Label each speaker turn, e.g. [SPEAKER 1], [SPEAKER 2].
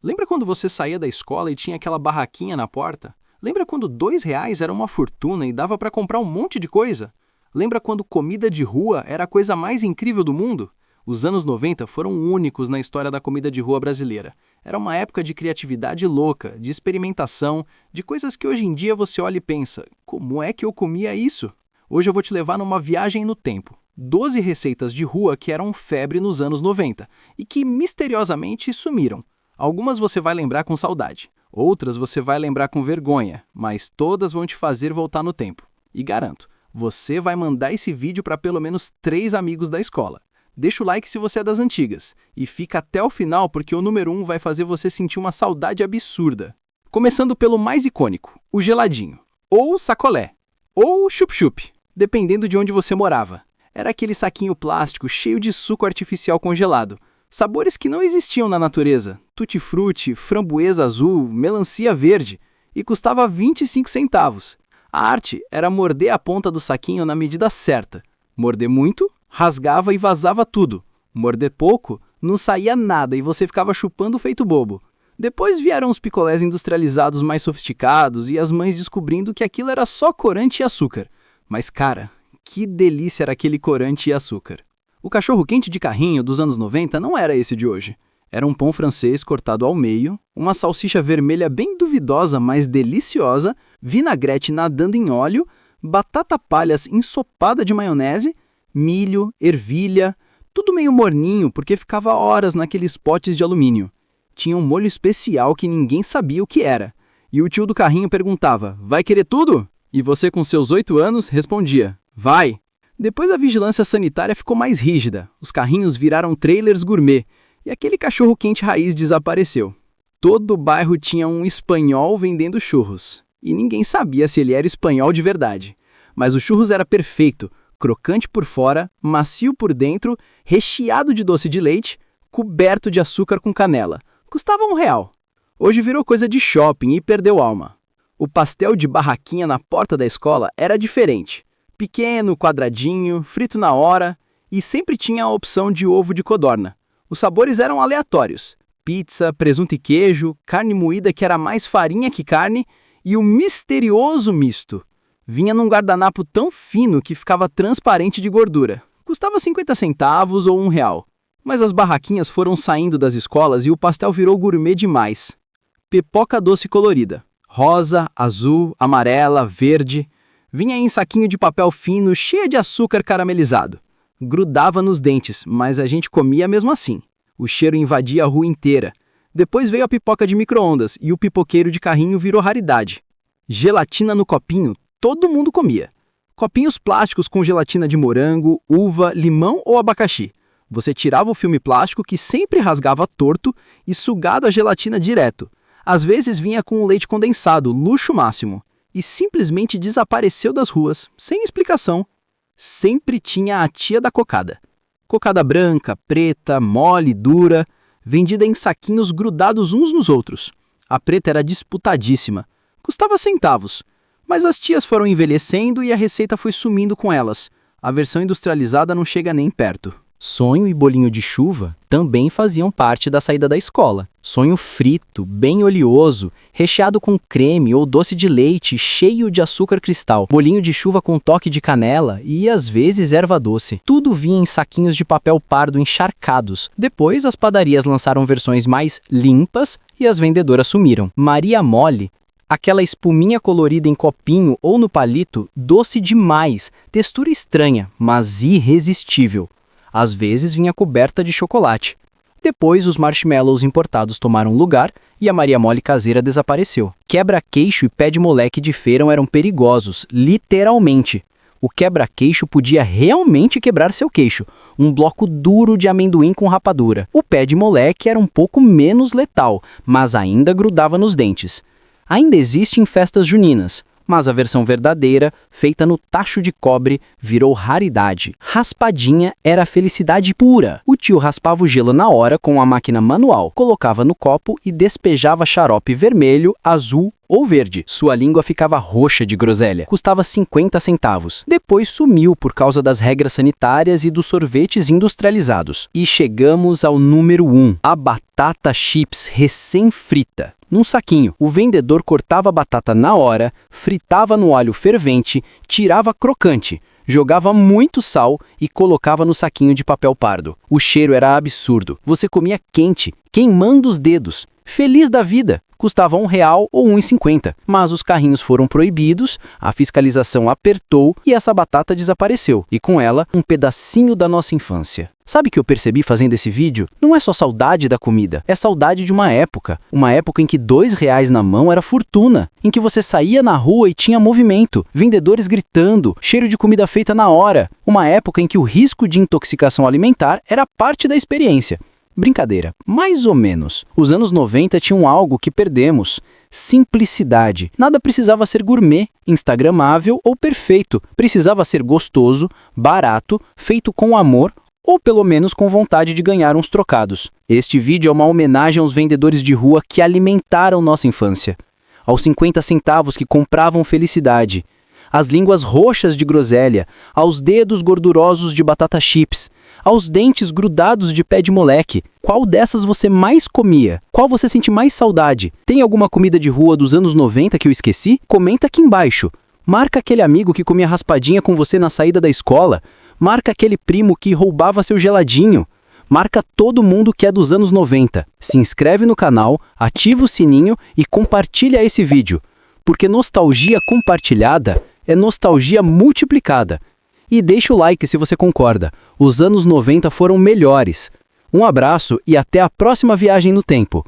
[SPEAKER 1] Lembra quando você saía da escola e tinha aquela barraquinha na porta? Lembra quando R$ 2 era uma fortuna e dava para comprar um monte de coisa? Lembra quando comida de rua era a coisa mais incrível do mundo? Os anos 90 foram únicos na história da comida de rua brasileira. Era uma época de criatividade louca, de experimentação, de coisas que hoje em dia você olha e pensa, como é que eu comia isso? Hoje eu vou te levar numa viagem no tempo. 12 receitas de rua que eram febre nos anos 90 e que misteriosamente sumiram. Algumas você vai lembrar com saudade, outras você vai lembrar com vergonha, mas todas vão te fazer voltar no tempo. E garanto, você vai mandar esse vídeo para pelo menos 3 amigos da escola. Deixa o like se você é das antigas e fica até o final porque o número 1 vai fazer você sentir uma saudade absurda. Começando pelo mais icônico, o geladinho, ou sacolé, ou chup-chup, dependendo de onde você morava. Era aquele saquinho plástico cheio de suco artificial congelado, sabores que não existiam na natureza, tutti-frutti, framboesa azul, melancia verde, e custava 25 centavos. A arte era morder a ponta do saquinho na medida certa. Morder muito, rasgava e vazava tudo. Morder pouco, não saía nada e você ficava chupando feito bobo. Depois vieram os picolés industrializados mais sofisticados e as mães descobrindo que aquilo era só corante e açúcar. Mas cara, que delícia era aquele corante e açúcar. O cachorro-quente de carrinho dos anos 90 não era esse de hoje. Era um pão francês cortado ao meio, uma salsicha vermelha bem duvidosa, mas deliciosa, vinagrete nadando em óleo, batata palhas ensopada de maionese, milho, ervilha, tudo meio morninho porque ficava horas naqueles potes de alumínio. Tinha um molho especial que ninguém sabia o que era. E o tio do carrinho perguntava, vai querer tudo? E você com seus 8 anos respondia, vai! Depois a vigilância sanitária ficou mais rígida, os carrinhos viraram trailers gourmet e aquele cachorro-quente raiz desapareceu. Todo o bairro tinha um espanhol vendendo churros e ninguém sabia se ele era espanhol de verdade. Mas o churros era perfeito, crocante por fora, macio por dentro, recheado de doce de leite, coberto de açúcar com canela. Custava R$ 1. Hoje virou coisa de shopping e perdeu alma. O pastel de barraquinha na porta da escola era diferente. Pequeno, quadradinho, frito na hora e sempre tinha a opção de ovo de codorna. Os sabores eram aleatórios. Pizza, presunto e queijo, carne moída que era mais farinha que carne e o misterioso misto. Vinha num guardanapo tão fino que ficava transparente de gordura. Custava 50 centavos ou R$ 1. Mas as barraquinhas foram saindo das escolas e o pastel virou gourmet demais. Pipoca doce colorida. Rosa, azul, amarela, verde. Vinha em saquinho de papel fino, cheia de açúcar caramelizado. Grudava nos dentes, mas a gente comia mesmo assim. O cheiro invadia a rua inteira. Depois veio a pipoca de micro-ondas e o pipoqueiro de carrinho virou raridade. Gelatina no copinho. Todo mundo comia. Copinhos plásticos com gelatina de morango, uva, limão ou abacaxi. Você tirava o filme plástico que sempre rasgava torto e sugado a gelatina direto. Às vezes vinha com o leite condensado, luxo máximo. E simplesmente desapareceu das ruas, sem explicação. Sempre tinha a tia da cocada. Cocada branca, preta, mole, dura, vendida em saquinhos grudados uns nos outros. A preta era disputadíssima. Custava centavos. Mas as tias foram envelhecendo e a receita foi sumindo com elas. A versão industrializada não chega nem perto.
[SPEAKER 2] Sonho e bolinho de chuva também faziam parte da saída da escola. Sonho frito, bem oleoso, recheado com creme ou doce de leite cheio de açúcar cristal. Bolinho de chuva com toque de canela e, às vezes, erva doce. Tudo vinha em saquinhos de papel pardo encharcados. Depois, as padarias lançaram versões mais limpas e as vendedoras sumiram. Maria Mole, aquela espuminha colorida em copinho ou no palito, doce demais, textura estranha, mas irresistível. Às vezes vinha coberta de chocolate. Depois, os marshmallows importados tomaram lugar e a Maria Mole caseira desapareceu. Quebra-queixo e pé de moleque de feira eram perigosos, literalmente. O quebra-queixo podia realmente quebrar seu queixo, um bloco duro de amendoim com rapadura. O pé de moleque era um pouco menos letal, mas ainda grudava nos dentes. Ainda existe em festas juninas, mas a versão verdadeira, feita no tacho de cobre, virou raridade. Raspadinha era felicidade pura. O tio raspava o gelo na hora com a máquina manual, colocava no copo e despejava xarope vermelho, azul ou verde. Sua língua ficava roxa de groselha. Custava 50 centavos. Depois sumiu por causa das regras sanitárias e dos sorvetes industrializados. E chegamos ao número 1, a batata chips recém-frita. Num saquinho, o vendedor cortava a batata na hora, fritava no óleo fervente, tirava crocante, jogava muito sal e colocava no saquinho de papel pardo. O cheiro era absurdo. Você comia quente, queimando os dedos. Feliz da vida. Custava R$1 ou R$1,50. Mas os carrinhos foram proibidos, a fiscalização apertou e essa batata desapareceu. E com ela, um pedacinho da nossa infância. Sabe o que eu percebi fazendo esse vídeo? Não é só saudade da comida, é saudade de uma época em que R$2 na mão era fortuna, em que você saía na rua e tinha movimento, vendedores gritando, cheiro de comida feita na hora, uma época em que o risco de intoxicação alimentar era parte da experiência. Brincadeira, mais ou menos. Os anos 90 tinham algo que perdemos. Simplicidade. Nada precisava ser gourmet, instagramável ou perfeito. Precisava ser gostoso, barato, feito com amor ou pelo menos com vontade de ganhar uns trocados. Este vídeo é uma homenagem aos vendedores de rua que alimentaram nossa infância. Aos 50 centavos que compravam felicidade. Às línguas roxas de groselha, aos dedos gordurosos de batata chips, aos dentes grudados de pé de moleque. Qual dessas você mais comia? Qual você sente mais saudade? Tem alguma comida de rua dos anos 90 que eu esqueci? Comenta aqui embaixo. Marca aquele amigo que comia raspadinha com você na saída da escola. Marca aquele primo que roubava seu geladinho. Marca todo mundo que é dos anos 90. Se inscreve no canal, ativa o sininho e compartilha esse vídeo. Porque nostalgia compartilhada é nostalgia multiplicada. E deixa o like se você concorda. Os anos 90 foram melhores. Um abraço e até a próxima viagem no tempo.